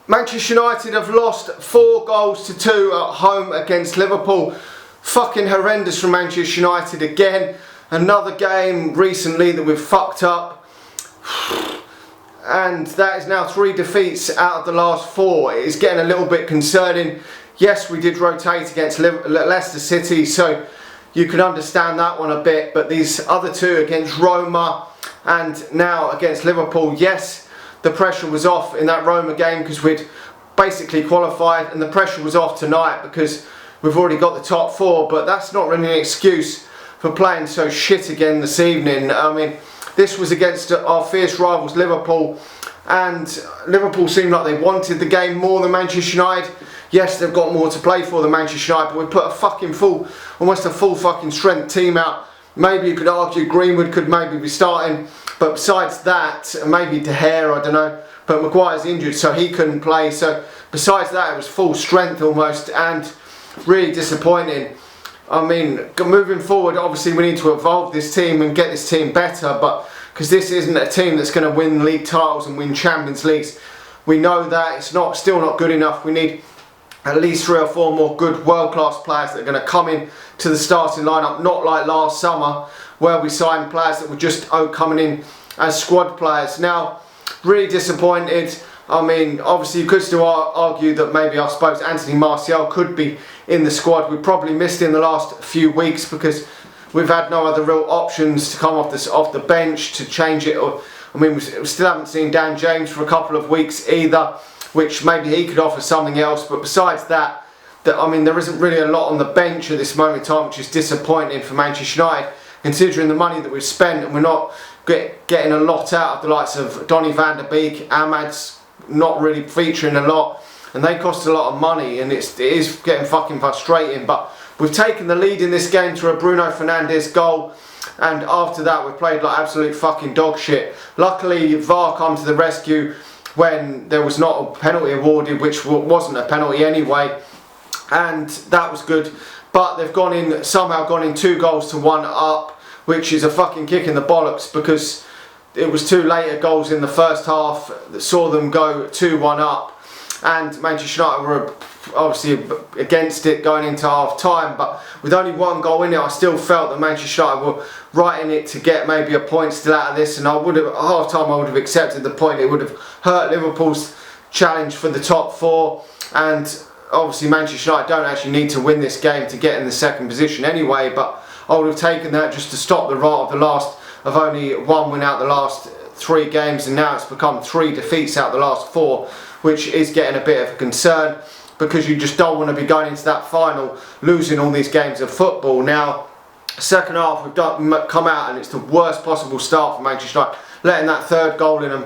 Manchester United have lost 4 goals to 2 at home against Liverpool. Fucking horrendous from Manchester United again. Another game recently that we've fucked up. And that is now 3 defeats out of the last 4. It is getting a little bit concerning. Yes, we did rotate against Leicester City, so you can understand that one a bit. But these other 2 against Roma and now against Liverpool, yes, the pressure was off in that Roma game because we'd basically qualified, and the pressure was off tonight because we've already got the top 4. But that's not really an excuse for playing so shit again this evening. I mean, this was against our fierce rivals Liverpool, and Liverpool seemed like they wanted the game more than Manchester United. Yes, they've got more to play for than Manchester United, but we put a fucking almost a full fucking strength team out. Maybe you could argue Greenwood could maybe be starting, but besides that, maybe De Gea, I don't know. But Maguire's injured, so he couldn't play. So besides that, it was full strength almost, and really disappointing. I mean, moving forward, obviously we need to evolve this team and get this team better, but because this isn't a team that's going to win league titles and win Champions Leagues. We know that it's still not good enough. We need at least 3 or 4 more good world-class players that are going to come in to the starting lineup, not like last summer where we signed players that were just coming in as squad players. Now, really disappointed. I mean, obviously you could still argue that maybe, I suppose, Anthony Martial could be in the squad. We probably missed in the last few weeks because we've had no other real options to come off the bench to change it. I mean, we still haven't seen Dan James for a couple of weeks either, which maybe he could offer something else. But besides that, I mean, there isn't really a lot on the bench at this moment in time, which is disappointing for Manchester United, considering the money that we've spent, and we're not getting a lot out of the likes of Donny van der Beek. Ahmad's not really featuring a lot, and they cost a lot of money, and it is getting fucking frustrating. But we've taken the lead in this game through a Bruno Fernandes goal, and after that we've played like absolute fucking dog shit. Luckily VAR come to the rescue when there was not a penalty awarded, which wasn't a penalty anyway, and that was good. But they've somehow gone in 2 goals to 1 up, which is a fucking kick in the bollocks, because it was 2 later goals in the first half that saw them go 2-1 up, and Manchester United were obviously against it going into half time. But with only 1 goal in it, I still felt that Manchester United were right in it to get maybe a point still out of this, and at half time I would have accepted the point. It would have hurt Liverpool's challenge for the top 4, and obviously Manchester United don't actually need to win this game to get in the 2nd position anyway, but I would have taken that just to stop the rot of only 1 win out the last 3 games, and now it's become 3 defeats out the last 4, which is getting a bit of a concern, because you just don't want to be going into that final losing all these games of football. Now, second half we've come out and it's the worst possible start for Manchester United, letting that 3rd goal in and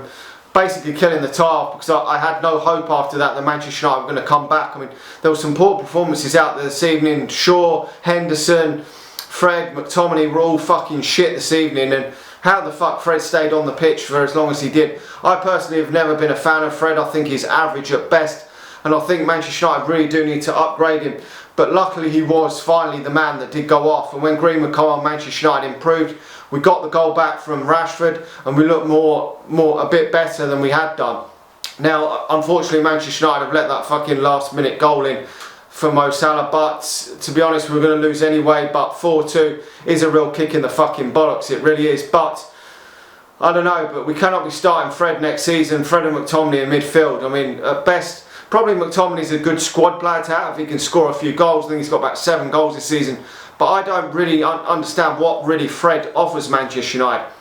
basically killing the tie-off, because I had no hope after that Manchester United were going to come back. I mean, there were some poor performances out there this evening. Shaw, Henderson, Fred, McTominay were all fucking shit this evening, and how the fuck Fred stayed on the pitch for as long as he did. I personally have never been a fan of Fred. I think he's average at best, and I think Manchester United really do need to upgrade him. But luckily he was finally the man that did go off, and when Greenwood came on, Manchester United improved. We got the goal back from Rashford, and we looked a bit better than we had done. Now, unfortunately, Manchester United have let that fucking last minute goal in for Mo Salah, but to be honest, we're going to lose anyway. But 4-2 is a real kick in the fucking bollocks, it really is. But I don't know, but we cannot be starting Fred next season, Fred and McTominay in midfield. I mean, at best, probably McTominay's a good squad player to have. He can score a few goals. I think he's got about 7 goals this season. But I don't really understand what really Fred offers Manchester United.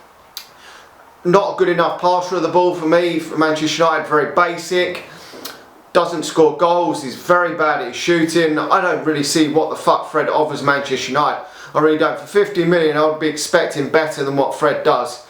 Not a good enough passer of the ball for me. For Manchester United, very basic. Doesn't score goals. He's very bad at his shooting. I don't really see what the fuck Fred offers Manchester United. I really don't. For 50 million, I would be expecting better than what Fred does.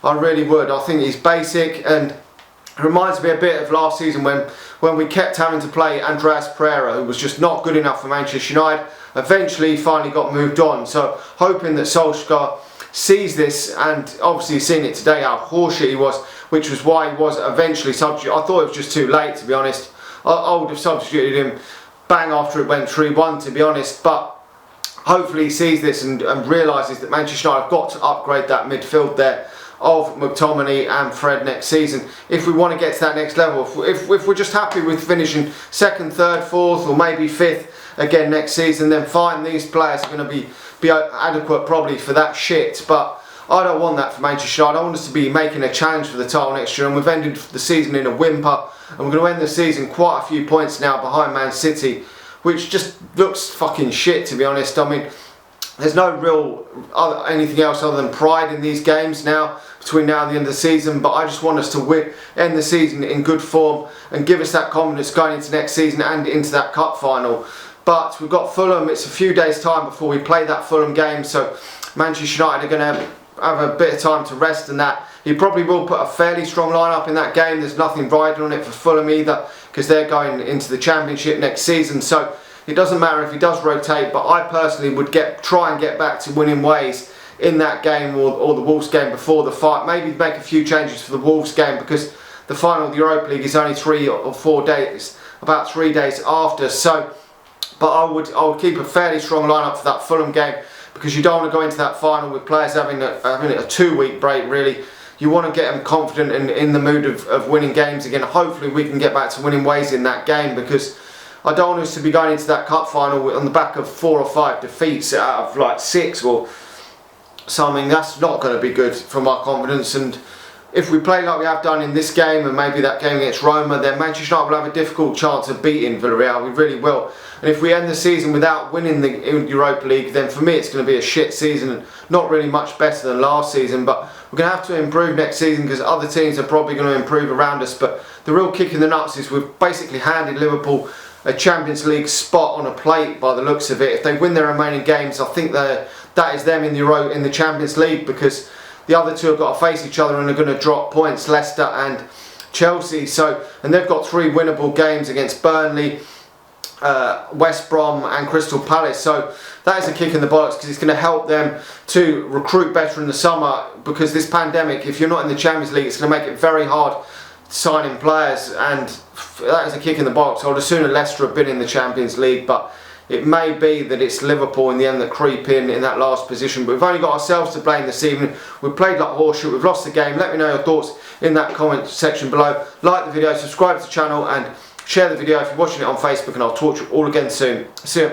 I really would. I think he's basic, and it reminds me a bit of last season when we kept having to play Andreas Pereira, who was just not good enough for Manchester United. Eventually he finally got moved on, so hoping that Solskjaer sees this, and obviously seen it today how horseshit he was, which was why he was eventually substituted. I thought it was just too late, to be honest. I would have substituted him bang after it went 3-1, to be honest, but hopefully he sees this and realises that Manchester United have got to upgrade that midfield there. of McTominay and Fred next season if we want to get to that next level. If we're just happy with finishing 2nd, 3rd, 4th or maybe 5th again next season, then fine, these players are going to be adequate probably for that shit. But I don't want that for Manchester United. I want us to be making a challenge for the title next year, and we've ended the season in a whimper, and we're going to end the season quite a few points now behind Man City, which just looks fucking shit, to be honest. I mean, there's no real anything else other than pride in these games now, between now and the end of the season, but I just want us to end the season in good form and give us that confidence going into next season and into that cup final. But we've got Fulham. It's a few days time before we play that Fulham game, so Manchester United are going to have a bit of time to rest and that. He probably will put a fairly strong lineup in that game. There's nothing riding on it for Fulham either, because they're going into the Championship next season, so it doesn't matter if he does rotate. But I personally would try and get back to winning ways in that game or the Wolves game before the fight. Maybe make a few changes for the Wolves game, because the final of the Europa League is only 3 or 4 days, about 3 days after. So, but I would keep a fairly strong lineup for that Fulham game, because you don't want to go into that final with players having a 2-week break really. You want to get them confident and in the mood of winning games again. Hopefully we can get back to winning ways in that game, because I don't want us to be going into that cup final on the back of 4 or 5 defeats out of like 6 or something. That's not going to be good for my confidence. And if we play like we have done in this game and maybe that game against Roma, then Manchester United will have a difficult chance of beating Villarreal. We really will. And if we end the season without winning the Europa League, then for me it's going to be a shit season and not really much better than last season. But we're going to have to improve next season, because other teams are probably going to improve around us. But the real kick in the nuts is we've basically handed Liverpool a Champions League spot on a plate by the looks of it. If they win their remaining games, I think that is them in the Champions League, because the other two have got to face each other and are going to drop points, Leicester and Chelsea. So, and they've got 3 winnable games against Burnley, West Brom and Crystal Palace. So that is a kick in the bollocks, because it's going to help them to recruit better in the summer, because this pandemic, if you're not in the Champions League, it's going to make it very hard signing players, and that is a kick in the box. I would have sooner Leicester have been in the Champions League, but it may be that it's Liverpool in the end that creep in that last position. But we've only got ourselves to blame this evening. We've played like horseshit, we've lost the game. Let me know your thoughts in that comment section below. Like the video, subscribe to the channel and share the video if you're watching it on Facebook, and I'll talk to you all again soon. See you.